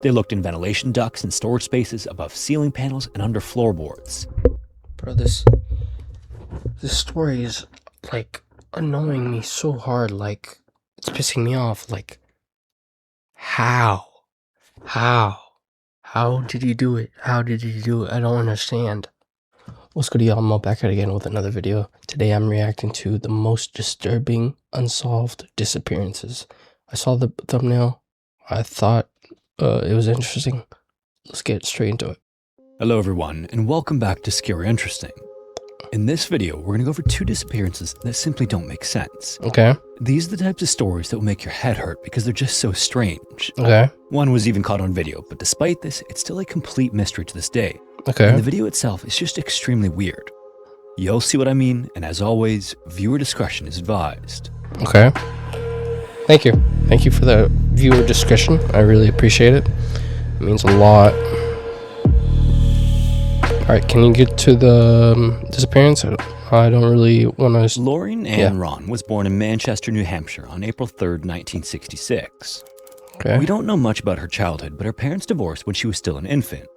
They looked in ventilation ducts and storage spaces, above ceiling panels, and under floorboards. Bro, this story is, like, annoying me so hard, like, it's pissing me off, like, how? How did he do it? How did he do it? I don't understand. What's good, y'all? I'm back at again with another video. Today I'm reacting to the most disturbing unsolved disappearances. I saw the thumbnail. I thought it was interesting. Let's get straight into it. Hello everyone, and welcome back to Scary Interesting. In this video, we're going to go over two disappearances that simply don't make sense. Okay. These are the types of stories that will make your head hurt because they're just so strange. Okay. One was even caught on video, but despite this, it's still a complete mystery to this day. Okay. And the video itself is just extremely weird. You'll see what I mean, and as always, viewer discretion is advised. Okay. Thank you. Thank you for the viewer discretion. I really appreciate it. It means a lot. Alright, can you get to the disappearance? I don't really want to... Lauren Ann Ron was born in Manchester, New Hampshire on April 3rd, 1966. Okay. We don't know much about her childhood, but her parents divorced when she was still an infant.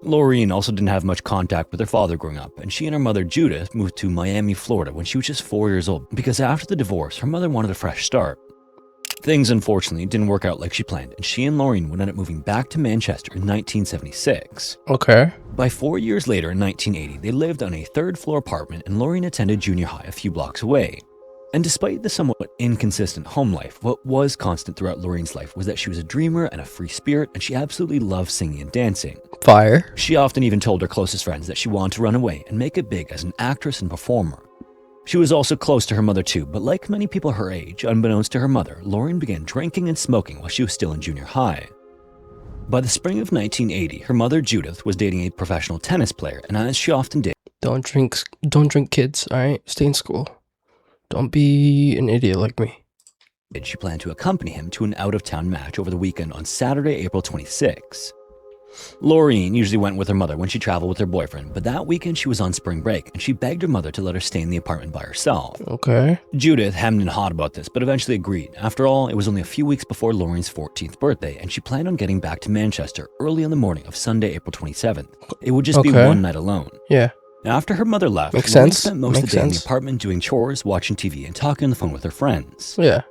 Lauren also didn't have much contact with her father growing up, and she and her mother Judith moved to Miami, Florida when she was just 4 years old because after the divorce, her mother wanted a fresh start. Things unfortunately didn't work out like she planned, and she and Lauren would end up moving back to Manchester in 1976. Okay. By 4 years later in 1980, they lived on a third-floor apartment and Lauren attended junior high a few blocks away. And despite the somewhat inconsistent home life, what was constant throughout Lauren's life was that she was a dreamer and a free spirit, and she absolutely loved singing and dancing. Fire. She often even told her closest friends that she wanted to run away and make it big as an actress and performer. She was also close to her mother too, but like many people her age, unbeknownst to her mother, Lauren began drinking and smoking while she was still in junior high. By the spring of 1980, her mother Judith was dating a professional tennis player, and as she often did, Don't drink, kids, alright? Stay in school. Don't be an idiot like me. she planned to accompany him to an out-of-town match over the weekend on Saturday, April 26. Lauren usually went with her mother when she traveled with her boyfriend, but that weekend she was on spring break and she begged her mother to let her stay in the apartment by herself. Okay. Judith hemmed and hawed about this, but eventually agreed. After all, it was only a few weeks before Lauren's 14th birthday, and she planned on getting back to Manchester early on the morning of Sunday, April 27th. It would just be one night alone. Yeah. After her mother left, Makes Lauren sense. spent most of Makes the day in the sense. apartment doing chores, watching TV, and talking on the phone with her friends. Yeah.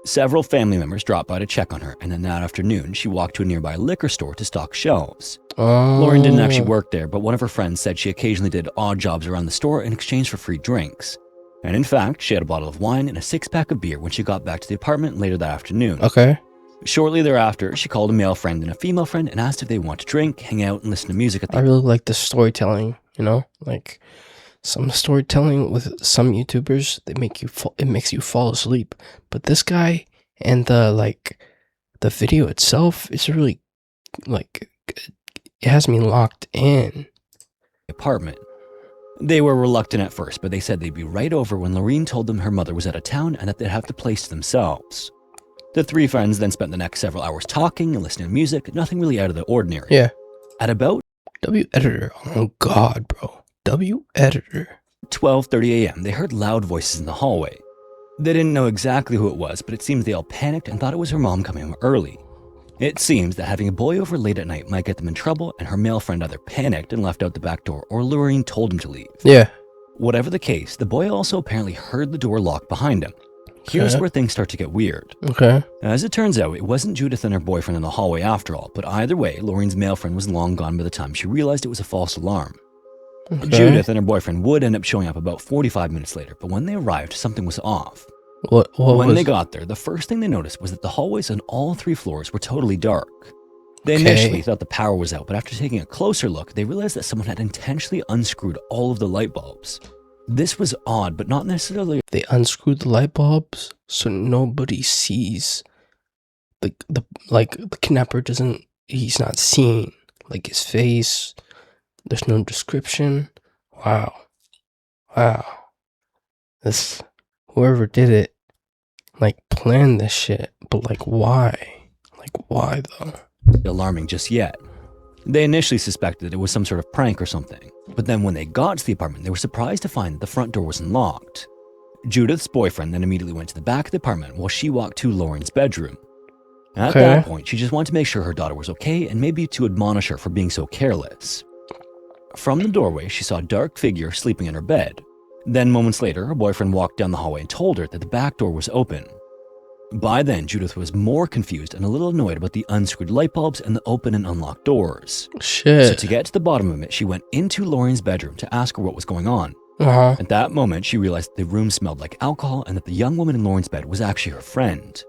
Several family members dropped by to check on her, and then that afternoon, she walked to a nearby liquor store to stock shelves. Lauren didn't actually work there, but one of her friends said she occasionally did odd jobs around the store in exchange for free drinks. And in fact, she had a bottle of wine and a six-pack of beer when she got back to the apartment later that afternoon. Okay. Shortly thereafter, she called a male friend and a female friend and asked if they want to drink, hang out, and listen to music at the... I really like the storytelling, you know? Like, some storytelling with some YouTubers, it makes you fall asleep. But this guy and the video itself is really, like, it has me locked in. Apartment. They were reluctant at first, but they said they'd be right over when Lauren told them her mother was out of town and that they'd have the place to themselves. The three friends then spent the next several hours talking and listening to music, nothing really out of the ordinary. Yeah. At about W-editor. Oh, God, bro. W-editor. 12:30 a.m., they heard loud voices in the hallway. They didn't know exactly who it was, but it seems they all panicked and thought it was her mom coming home early. It seems that having a boy over late at night might get them in trouble, and her male friend either panicked and left out the back door, or Lauren told him to leave. Yeah. Whatever the case, the boy also apparently heard the door locked behind him. Here's where things start to get weird. Okay. As it turns out, it wasn't Judith and her boyfriend in the hallway after all, but either way, Lauren's male friend was long gone by the time she realized it was a false alarm. Okay. Judith and her boyfriend would end up showing up about 45 minutes later, but when they arrived, something was off. When they got there, the first thing they noticed was that the hallways on all three floors were totally dark. They initially thought the power was out, but after taking a closer look, they realized that someone had intentionally unscrewed all of the light bulbs. This was odd, but not necessarily... They unscrewed the light bulbs so nobody sees the kidnapper doesn't, he's not seen, like his face, there's no description. Wow. This, whoever did it, like, planned this shit, but like, why? Like, why though? alarming just yet. They initially suspected it was some sort of prank or something, but then when they got to the apartment, they were surprised to find that the front door wasn't locked. Judith's boyfriend then immediately went to the back of the apartment while she walked to Lauren's bedroom. At that point, she just wanted to make sure her daughter was okay and maybe to admonish her for being so careless. From the doorway, she saw a dark figure sleeping in her bed. Then moments later, her boyfriend walked down the hallway and told her that the back door was open. By then, Judith was more confused and a little annoyed about the unscrewed light bulbs and the open and unlocked doors. Shit. So to get to the bottom of it, she went into Lorraine's bedroom to ask her what was going on. Uh-huh. At that moment, she realized the room smelled like alcohol and that the young woman in Lorraine's bed was actually her friend.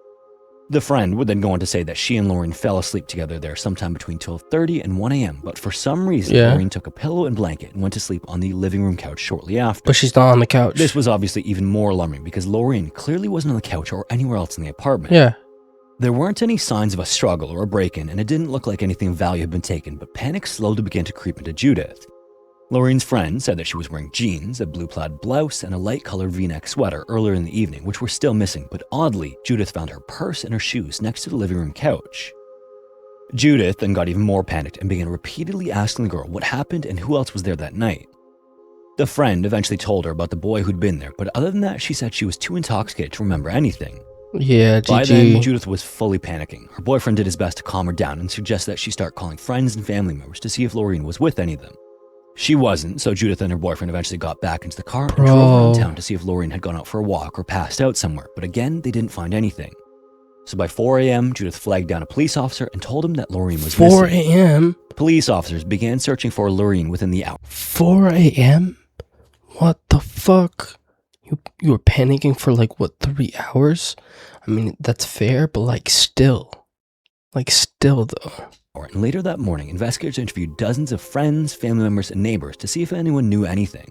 The friend would then go on to say that she and Lorraine fell asleep together there sometime between 12:30 and 1 a.m., but for some reason, Lorraine took a pillow and blanket and went to sleep on the living room couch shortly after. But she's not on the couch. This was obviously even more alarming because Lorraine clearly wasn't on the couch or anywhere else in the apartment. Yeah. There weren't any signs of a struggle or a break-in, and it didn't look like anything of value had been taken, but panic slowly began to creep into Judith. Lorraine's friend said that she was wearing jeans, a blue plaid blouse, and a light-colored V-neck sweater earlier in the evening, which were still missing, but oddly, Judith found her purse and her shoes next to the living room couch. Judith then got even more panicked and began repeatedly asking the girl what happened and who else was there that night. The friend eventually told her about the boy who'd been there, but other than that, she said she was too intoxicated to remember anything. Yeah, By then, Judith was fully panicking. Her boyfriend did his best to calm her down and suggested that she start calling friends and family members to see if Lorraine was with any of them. She wasn't, so Judith and her boyfriend eventually got back into the car and drove around town to see if Lorraine had gone out for a walk or passed out somewhere, but again, they didn't find anything. So by 4 a.m., Judith flagged down a police officer and told him that Lorraine was 4 missing. a.m.? Police officers began searching for Lorraine within the hour. 4 a.m.? What the fuck? You were panicking for like, what, 3 hours? I mean, that's fair, but like still though. And later that morning, investigators interviewed dozens of friends, family members, and neighbors to see if anyone knew anything.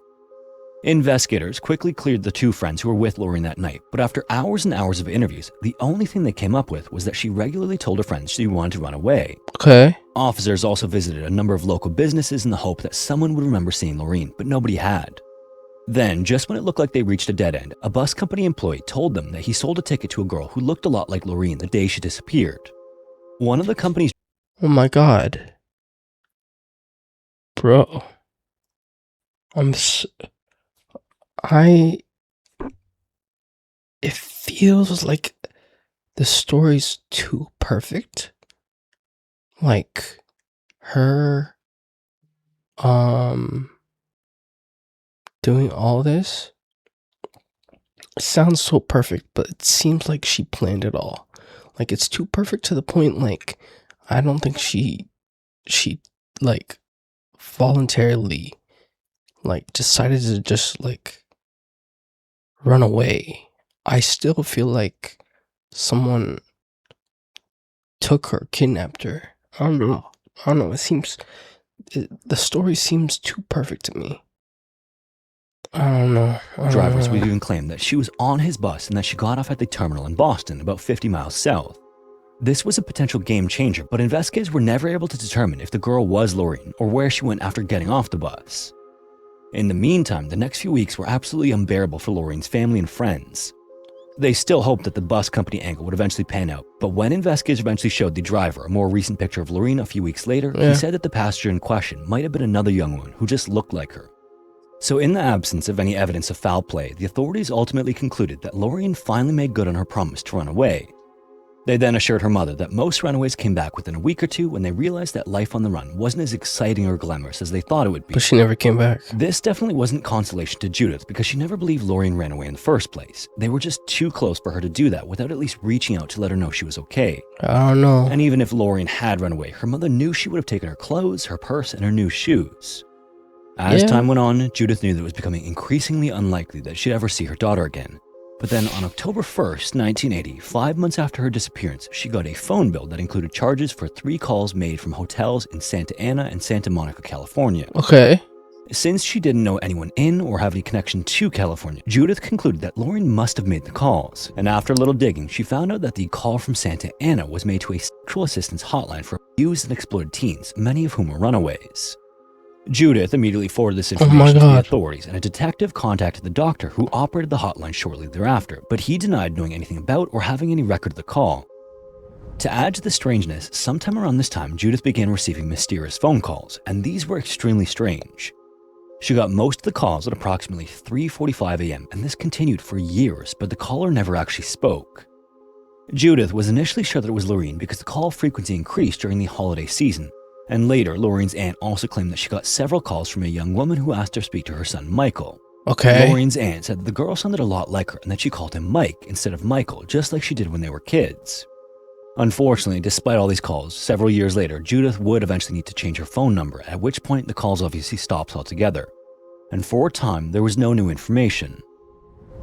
Investigators quickly cleared the two friends who were with Lorraine that night, but after hours and hours of interviews, the only thing they came up with was that she regularly told her friends she wanted to run away. Okay. Officers also visited a number of local businesses in the hope that someone would remember seeing Lorraine, but nobody had. Then, just when it looked like they reached a dead end, a bus company employee told them that he sold a ticket to a girl who looked a lot like Lorraine the day she disappeared. One of the company's Oh my god. Bro. It feels like the story's too perfect. Like, her, doing all this. It sounds so perfect, but it seems like she planned it all. Like, it's too perfect to the point, like, I don't think she like voluntarily like decided to just like run away. I still feel like someone took her, kidnapped her. I don't know. The story seems too perfect to me. I don't know. Drivers would even claim that she was on his bus and that she got off at the terminal in Boston, about 50 miles south. This was a potential game changer, but investigators were never able to determine if the girl was Lorraine or where she went after getting off the bus. In the meantime, the next few weeks were absolutely unbearable for Lorraine's family and friends. They still hoped that the bus company angle would eventually pan out, but when investigators eventually showed the driver a more recent picture of Lorraine a few weeks later, he said that the passenger in question might have been another young woman who just looked like her. So in the absence of any evidence of foul play, the authorities ultimately concluded that Lorraine finally made good on her promise to run away. They then assured her mother that most runaways came back within a week or two when they realized that life on the run wasn't as exciting or glamorous as they thought it would be. But she never came back. This definitely wasn't consolation to Judith because she never believed Lorraine ran away in the first place. They were just too close for her to do that without at least reaching out to let her know she was okay. I don't know. And even if Lorraine had run away, her mother knew she would have taken her clothes, her purse, and her new shoes. As time went on, Judith knew that it was becoming increasingly unlikely that she'd ever see her daughter again. But then on October 1st, 1980, 5 months after her disappearance, she got a phone bill that included charges for 3 calls made from hotels in Santa Ana and Santa Monica, California. Okay. Since she didn't know anyone in or have any connection to California, Judith concluded that Lorraine must have made the calls. And after a little digging, she found out that the call from Santa Ana was made to a sexual assistance hotline for abused and exploited teens, many of whom were runaways. Judith immediately forwarded this information to the authorities, and a detective contacted the doctor who operated the hotline shortly thereafter, but he denied knowing anything about or having any record of the call. To add to the strangeness, sometime around this time, Judith began receiving mysterious phone calls, and these were extremely strange. She got most of the calls at approximately 3:45 a.m., and this continued for years, but the caller never actually spoke. Judith was initially sure that it was Lorraine because the call frequency increased during the holiday season, and later Lorraine's aunt also claimed that she got several calls from a young woman who asked her to speak to her son Michael. Okay. Lorraine's aunt said that the girl sounded a lot like her and that she called him Mike instead of Michael, just like she did when they were kids. Unfortunately, despite all these calls, several years later, Judith would eventually need to change her phone number, at which point the calls obviously stopped altogether. And for a time, there was no new information.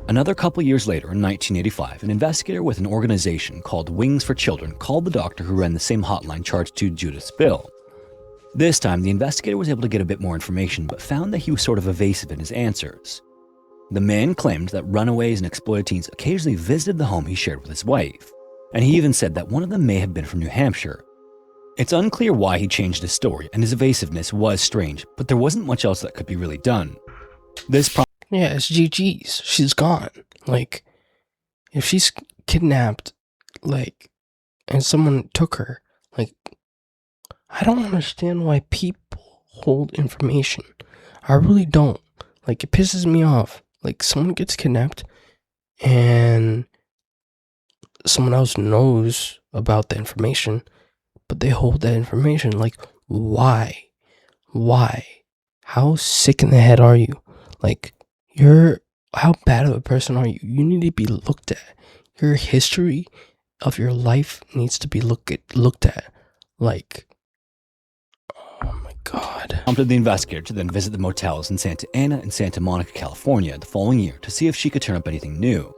Another couple years later, in 1985, an investigator with an organization called Wings for Children called the doctor who ran the same hotline charged to Judith's bill. This time, the investigator was able to get a bit more information, but found that he was sort of evasive in his answers. The man claimed that runaways and exploited teens occasionally visited the home he shared with his wife, and he even said that one of them may have been from New Hampshire. It's unclear why he changed his story, and his evasiveness was strange, but there wasn't much else that could be really done. Yeah, it's GG's. She's gone. Like, if she's kidnapped, like, and someone took her, like, I don't understand why people hold information. I really don't. Like, it pisses me off. Like, someone gets kidnapped, and someone else knows about the information, but they hold that information. Like, why? Why? How sick in the head are you? Like, how bad of a person are you? You need to be looked at. Your history of your life needs to be looked at. Like, oh my God. Prompted the investigator to then visit the motels in Santa Ana and Santa Monica, California the following year to see if she could turn up anything new.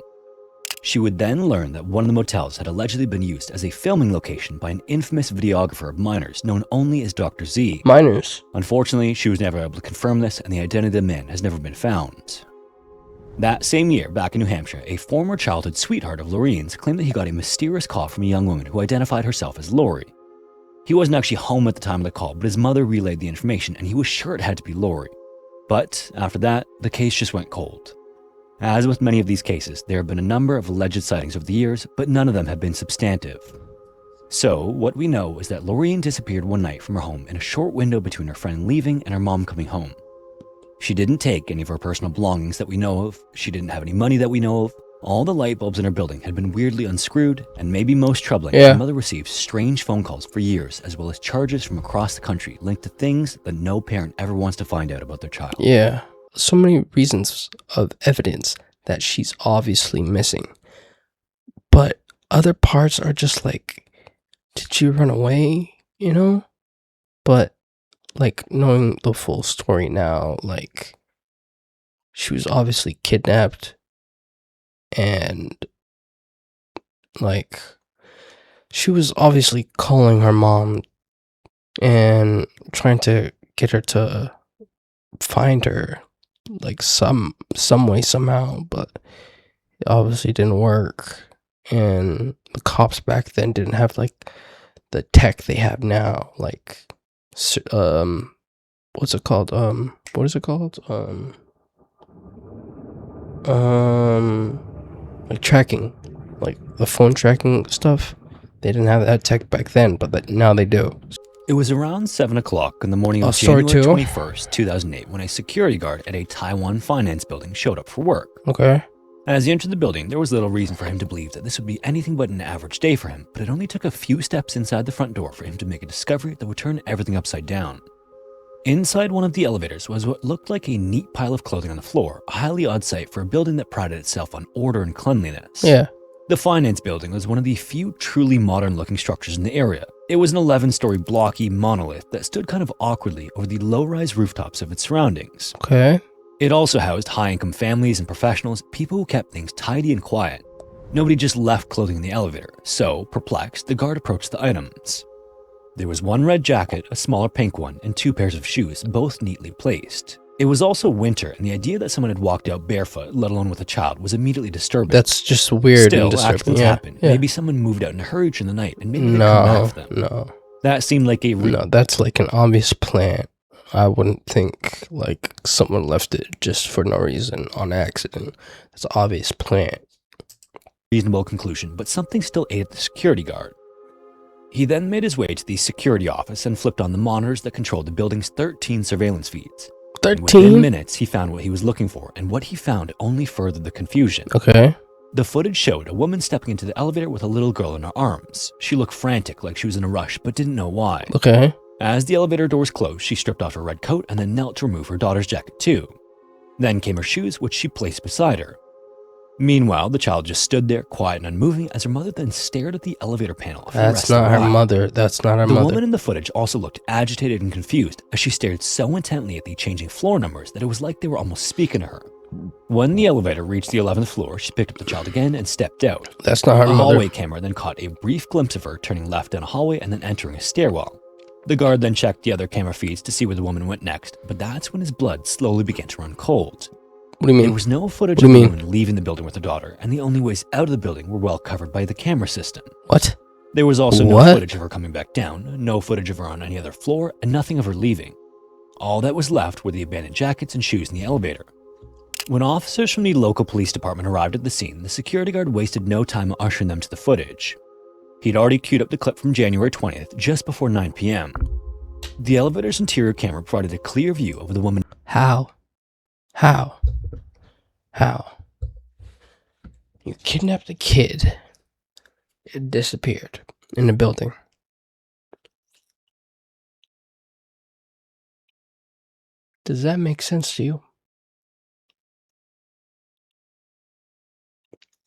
She would then learn that one of the motels had allegedly been used as a filming location by an infamous videographer of minors known only as Dr. Z. Minors. Unfortunately, she was never able to confirm this, and the identity of the man has never been found. That same year, back in New Hampshire, a former childhood sweetheart of Lorraine's claimed that he got a mysterious call from a young woman who identified herself as Lori. He wasn't actually home at the time of the call, but his mother relayed the information, and he was sure it had to be Lori. But after that, the case just went cold. As with many of these cases, there have been a number of alleged sightings over the years, but none of them have been substantive. So, what we know is that Lorraine disappeared one night from her home in a short window between her friend leaving and her mom coming home. She didn't take any of her personal belongings that we know of, she didn't have any money that we know of, all the light bulbs in her building had been weirdly unscrewed, and maybe most troubling, her mother received strange phone calls for years, as well as charges from across the country linked to things that no parent ever wants to find out about their child. Yeah. So many reasons of evidence that she's obviously missing. But other parts are just like, did she run away? You know? But, like, knowing the full story now, like, she was obviously kidnapped. And, like, she was obviously calling her mom and trying to get her to find her. Like some way, somehow, but it obviously didn't work. And the cops back then didn't have like the tech they have now, like what's it called? What is it called? Like tracking, like the phone tracking stuff. They didn't have that tech back then, but now they do. It was around 7 o'clock in the morning of January 21st, 2008, when a security guard at a Taiwan finance building showed up for work. Okay. As he entered the building, there was little reason for him to believe that this would be anything but an average day for him, but it only took a few steps inside the front door for him to make a discovery that would turn everything upside down. Inside one of the elevators was what looked like a neat pile of clothing on the floor, a highly odd sight for a building that prided itself on order and cleanliness. Yeah. The finance building was one of the few truly modern-looking structures in the area. It was an 11-story blocky monolith that stood kind of awkwardly over the low-rise rooftops of its surroundings. Okay. It also housed high-income families and professionals, people who kept things tidy and quiet. Nobody just left clothing in the elevator, so, perplexed, the guard approached the items. There was one red jacket, a smaller pink one, and 2 pairs of shoes, both neatly placed. It was also winter, and the idea that someone had walked out barefoot, let alone with a child, was immediately disturbing. That's just weird and disturbing. After this happened, maybe someone moved out in a hurry during the night, and maybe they come back for them. No. That seemed like No, that's like an obvious plan. I wouldn't think like someone left it just for no reason on accident. That's an obvious plan. Reasonable conclusion, but something still ate at the security guard. He then made his way to the security office and flipped on the monitors that controlled the building's 13 surveillance feeds. 13? Within minutes, he found what he was looking for, and what he found only furthered the confusion. Okay. The footage showed a woman stepping into the elevator with a little girl in her arms. She looked frantic, like she was in a rush, but didn't know why. Okay. As the elevator doors closed, she stripped off her red coat and then knelt to remove her daughter's jacket too. Then came her shoes, which she placed beside her. Meanwhile, the child just stood there, quiet and unmoving, as her mother then stared at the elevator panel for the That's rest of not the her ride. mother. That's not her The mother. woman in the footage also looked agitated and confused as she stared so intently at the changing floor numbers that it was like they were almost speaking to her. When the elevator reached the 11th floor, she picked up the child again and stepped out. That's not her A mother. hallway camera then caught a brief glimpse of her turning left down a hallway and then entering a stairwell. The guard then checked the other camera feeds to see where the woman went next, but that's when his blood slowly began to run cold. What do you There mean? was no footage What of do the you mean? woman leaving the building with her daughter, and the only ways out of the building were well covered by the camera system. What? There was also no What? footage of her coming back down, no footage of her on any other floor, and nothing of her leaving. All that was left were the abandoned jackets and shoes in the elevator. When officers from the local police department arrived at the scene, the security guard wasted no time ushering them to the footage. He'd already queued up the clip from January 20th, just before 9 p.m. The elevator's interior camera provided a clear view of the woman. How? How? How? You kidnapped a kid. It disappeared in the building. Does that make sense to you?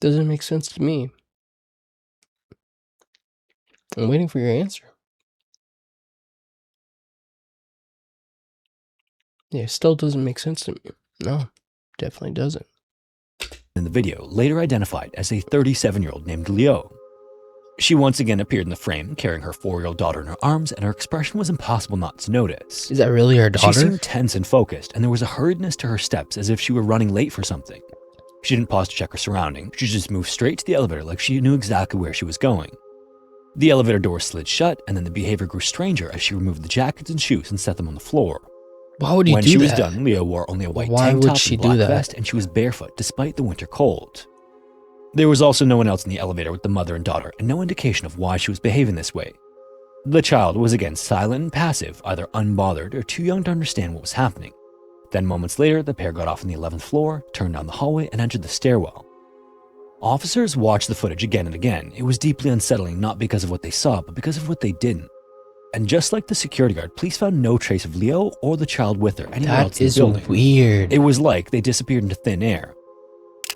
Doesn't make sense to me. I'm waiting for your answer. Yeah, it still doesn't make sense to me. No, definitely doesn't. In the video, later identified as a 37-year-old named Leo. She once again appeared in the frame, carrying her 4-year-old daughter in her arms, and her expression was impossible not to notice. Is that really her She daughter? seemed tense and focused, and there was a hurriedness to her steps as if she were running late for something. She didn't pause to check her surroundings, she just moved straight to the elevator like she knew exactly where she was going. The elevator door slid shut, and then the behavior grew stranger as she removed the jackets and shoes and set them on the floor. Why would you When do she that? was done, Leo wore only a white Why tank would top she and do black that? vest, and she was barefoot despite the winter cold. There was also no one else in the elevator with the mother and daughter, and no indication of why she was behaving this way. The child was again silent and passive, either unbothered or too young to understand what was happening. Then moments later, the pair got off on the 11th floor, turned down the hallway, and entered the stairwell. Officers watched the footage again and again. It was deeply unsettling, not because of what they saw, but because of what they didn't. And just like the security guard, police found no trace of Leo or the child with her anywhere else That in the is building. weird. It was like they disappeared into thin air.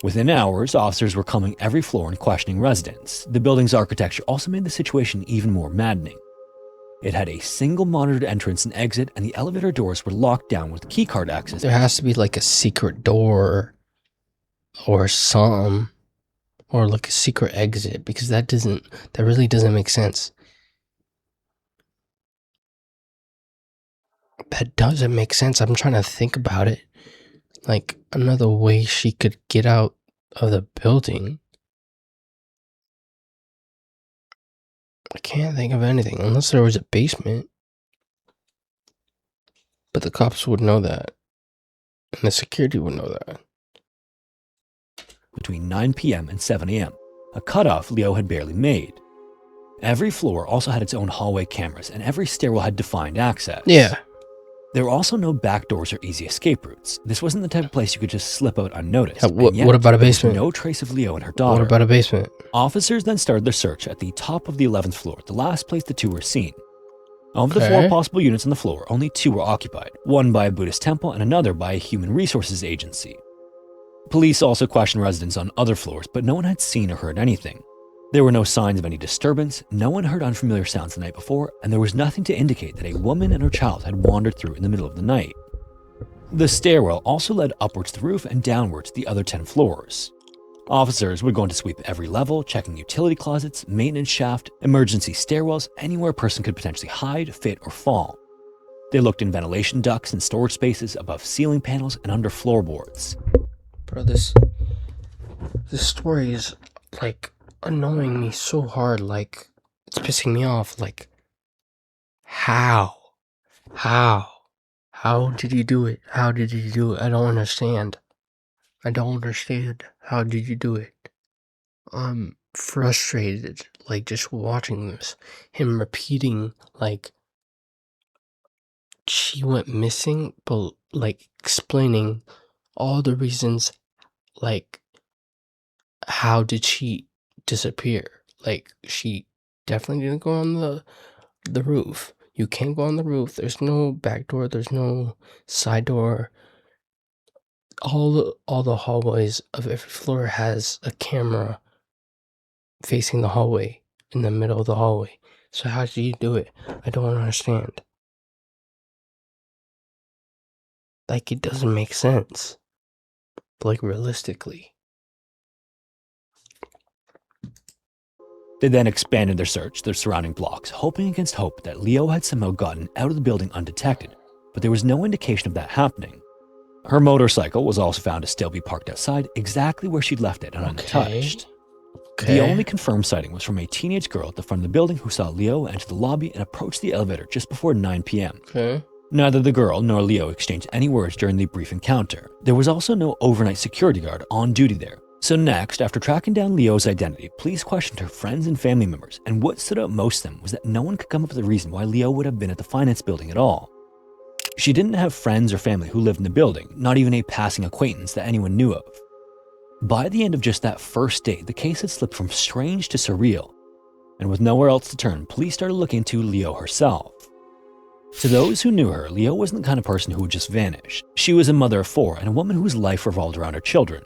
Within hours, officers were combing every floor and questioning residents. The building's architecture also made the situation even more maddening. It had a single monitored entrance and exit, and the elevator doors were locked down with keycard access. There has to be like a secret door or some, or like a secret exit, because that really doesn't make sense. That doesn't make sense. I'm trying to think about it. Like another way she could get out of the building. I can't think of anything unless there was a basement. But the cops would know that. And the security would know that. Between 9 p.m. and 7 a.m., a cutoff Leo had barely made. Every floor also had its own hallway cameras, and every stairwell had defined access. Yeah. There were also no back doors or easy escape routes. This wasn't the type of place you could just slip out unnoticed. Yeah, and yet, what about a there was basement? no trace of Leo and her daughter. What about a basement? Officers then started their search at the top of the 11th floor, the last place the two were seen. Of the 4 Okay. possible units on the floor, only 2 were occupied, one by a Buddhist temple and another by a human resources agency. Police also questioned residents on other floors, but no one had seen or heard anything. There were no signs of any disturbance, no one heard unfamiliar sounds the night before, and there was nothing to indicate that a woman and her child had wandered through in the middle of the night. The stairwell also led upwards to the roof and downwards to the other 10 floors. Officers would go on to sweep every level, checking utility closets, maintenance shaft, emergency stairwells, anywhere a person could potentially hide, fit, or fall. They looked in ventilation ducts and storage spaces, above ceiling panels, and under floorboards. Bro, this story is like annoying me so hard, like it's pissing me off. Like, how did you do it? How did you do it? I don't understand. How did you do it? I'm frustrated, like just watching this, him repeating like she went missing, but like explaining all the reasons, like how did she disappear? Like, she definitely didn't go on the roof. You can't go on the roof. There's no back door. There's no side door. All the hallways of every floor has a camera facing the hallway in the middle of the hallway. So how did you do it? I don't understand. Like, it doesn't make sense. Like, realistically. They then expanded their search to their surrounding blocks, hoping against hope that Leo had somehow gotten out of the building undetected, but there was no indication of that happening. Her motorcycle was also found to still be parked outside, exactly where she'd left it and untouched. The only confirmed sighting was from a teenage girl at the front of the building who saw Leo enter the lobby and approach the elevator just before 9 p.m. Neither the girl nor Leo exchanged any words during the brief encounter. There was also no overnight security guard on duty there. So next, after tracking down Leo's identity, police questioned her friends and family members, and what stood out most to them was that no one could come up with a reason why Leo would have been at the finance building at all. She didn't have friends or family who lived in the building, not even a passing acquaintance that anyone knew of. By the end of just that first day, the case had slipped from strange to surreal, and with nowhere else to turn, police started looking into Leo herself. To those who knew her, Leo wasn't the kind of person who would just vanish. She was a mother of 4 and a woman whose life revolved around her children.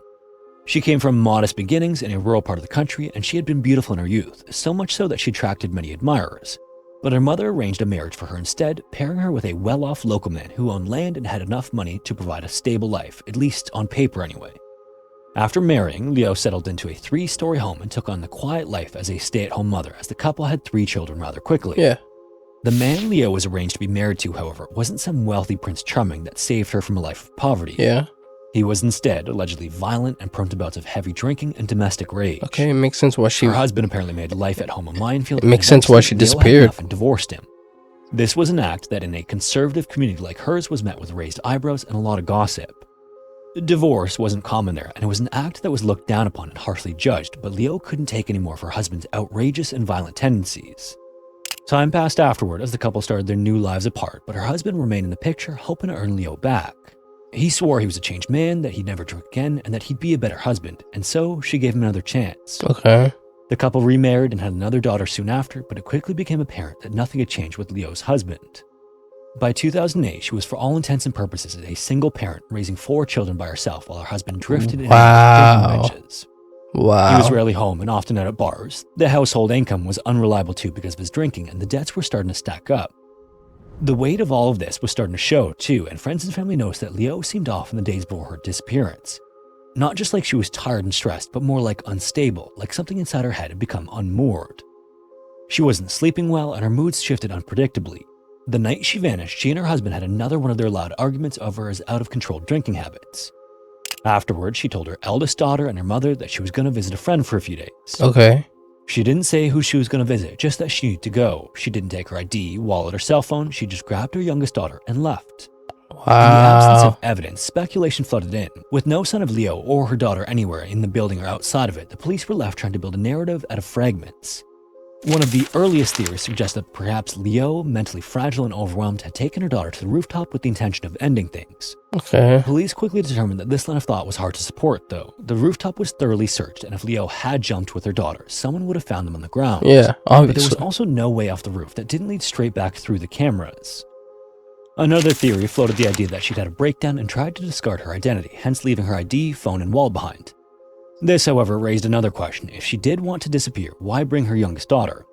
She came from modest beginnings in a rural part of the country, and she had been beautiful in her youth, so much so that she attracted many admirers. But her mother arranged a marriage for her instead, pairing her with a well-off local man who owned land and had enough money to provide a stable life, at least on paper anyway. After marrying, Leo settled into a 3-story home and took on the quiet life as a stay-at-home mother, as the couple had 3 children rather quickly. The man Leo was arranged to be married to, however, wasn't some wealthy Prince Charming that saved her from a life of poverty. He was instead allegedly violent and prone to bouts of heavy drinking and domestic rage. It makes sense why Her husband apparently made life at home a minefield. It makes sense why she disappeared. And divorced him. This was an act that in a conservative community like hers was met with raised eyebrows and a lot of gossip. Divorce wasn't common there, and it was an act that was looked down upon and harshly judged, but Leo couldn't take any more of her husband's outrageous and violent tendencies. Time passed afterward as the couple started their new lives apart, but her husband remained in the picture, hoping to earn Leo back. He swore he was a changed man, that he'd never drink again, and that he'd be a better husband, and so she gave him another chance. The couple remarried and had another daughter soon after, but it quickly became apparent that nothing had changed with Leo's husband. By 2008, she was for all intents and purposes a single parent, raising 4 children by herself while her husband drifted in different benches. He was rarely home and often out at bars. The household income was unreliable too because of his drinking, and the debts were starting to stack up. The weight of all of this was starting to show too, and friends and family noticed that Leo seemed off in the days before her disappearance. Not just like she was tired and stressed, but more like unstable, like something inside her head had become unmoored. She wasn't sleeping well, and her moods shifted unpredictably. The night she vanished, she and her husband had another one of their loud arguments over his out-of-control drinking habits. Afterwards, she told her eldest daughter and her mother that she was going to visit a friend for a few days. She didn't say who she was going to visit, just that she needed to go. She didn't take her ID, wallet, or cell phone. She just grabbed her youngest daughter and left. In the absence of evidence, speculation flooded in. With no sign of Leo or her daughter anywhere in the building or outside of it, the police were left trying to build a narrative out of fragments. One of the earliest theories suggests that perhaps Leo, mentally fragile and overwhelmed, had taken her daughter to the rooftop with the intention of ending things. Police quickly determined that this line of thought was hard to support, though. The rooftop was thoroughly searched, and if Leo had jumped with her daughter, someone would have found them on the ground. But there was also no way off the roof that didn't lead straight back through the cameras. Another theory floated the idea that she'd had a breakdown and tried to discard her identity, hence leaving her ID, phone, and wallet behind. This, however, raised another question. If she did want to disappear, why bring her youngest daughter?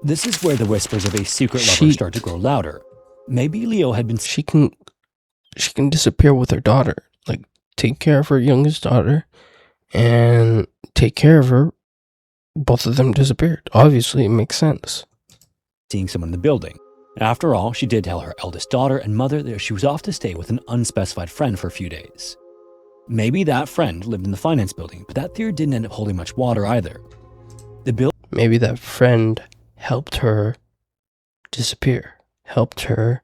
This is where the whispers of a secret lover start to grow louder. Maybe Leo had been... She can disappear with her daughter. Like, take care of her youngest daughter and take care of her. Both of them disappeared. Obviously, it makes sense. Seeing someone in the building. After all, she did tell her eldest daughter and mother that she was off to stay with an unspecified friend for a few days. Maybe that friend lived in the finance building, but that theory didn't end up holding much water either. Maybe that friend helped her disappear, helped her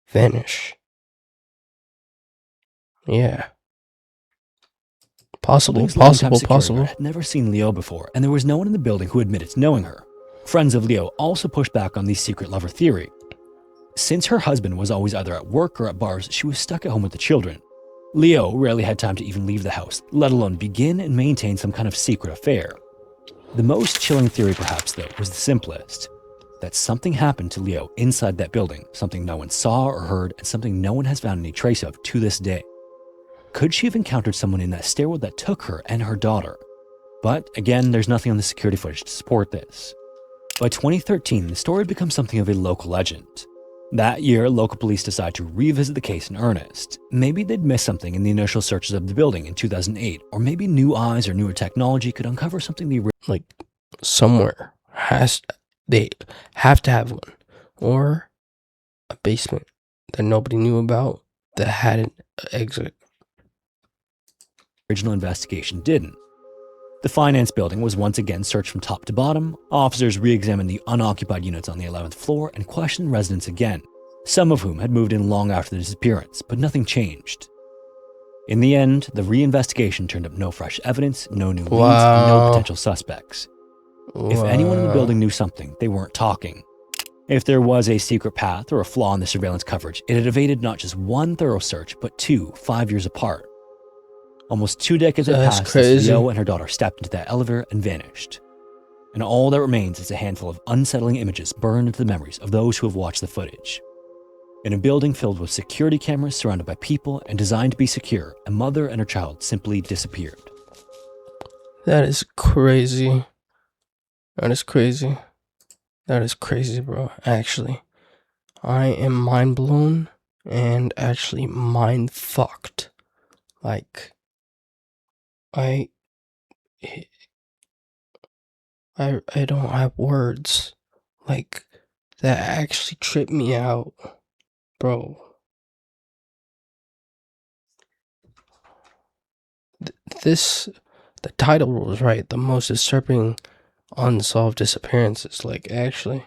vanish. Possible. Had never seen Leo before, and there was no one in the building who admitted to knowing her. Friends of Leo also pushed back on the secret lover theory. Since her husband was always either at work or at bars, she was stuck at home with the children. Leo rarely had time to even leave the house, let alone begin and maintain some kind of secret affair. The most chilling theory, perhaps, though, was the simplest. That something happened to Leo inside that building, something no one saw or heard, and something no one has found any trace of to this day. Could she have encountered someone in that stairwell that took her and her daughter? But again, there's nothing on the security footage to support this. By 2013, the story had become something of a local legend. That year, local police decided to revisit the case in earnest. Maybe they'd missed something in the initial searches of the building in 2008, or maybe new eyes or newer technology could uncover something like somewhere they have to have one, or a basement that nobody knew about that had an exit. Original investigation didn't. The finance building was once again searched from top to bottom. Officers re-examined the unoccupied units on the 11th floor and questioned residents again, some of whom had moved in long after the disappearance, but nothing changed. In the end, the re-investigation turned up no fresh evidence, no new leads, and no potential suspects. If anyone in the building knew something, they weren't talking. If there was a secret path or a flaw in the surveillance coverage, it had evaded not just one thorough search, but two, 5 years apart. Almost 2 decades had passed since Leo and her daughter stepped into that elevator and vanished. And all that remains is a handful of unsettling images burned into the memories of those who have watched the footage. In a building filled with security cameras surrounded by people and designed to be secure, a mother and her child simply disappeared. That is crazy. That is crazy. That is crazy, bro. Actually, I am mind blown and actually mind fucked. Like, I don't have words. Like, that actually tripped me out, bro. The title was right. The most disturbing unsolved disappearances. Like, actually,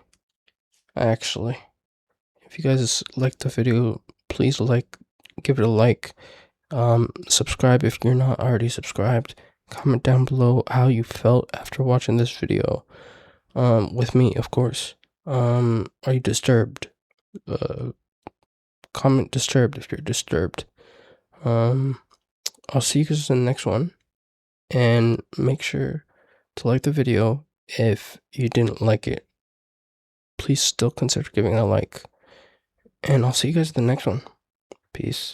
if you guys liked the video, please give it a like. Subscribe if you're not already subscribed. Comment down below how you felt after watching this video. With me, of course. Are you disturbed? Comment disturbed if you're disturbed. I'll see you guys in the next one. And make sure to like the video. If you didn't like it, please still consider giving it a like. And I'll see you guys in the next one. Peace.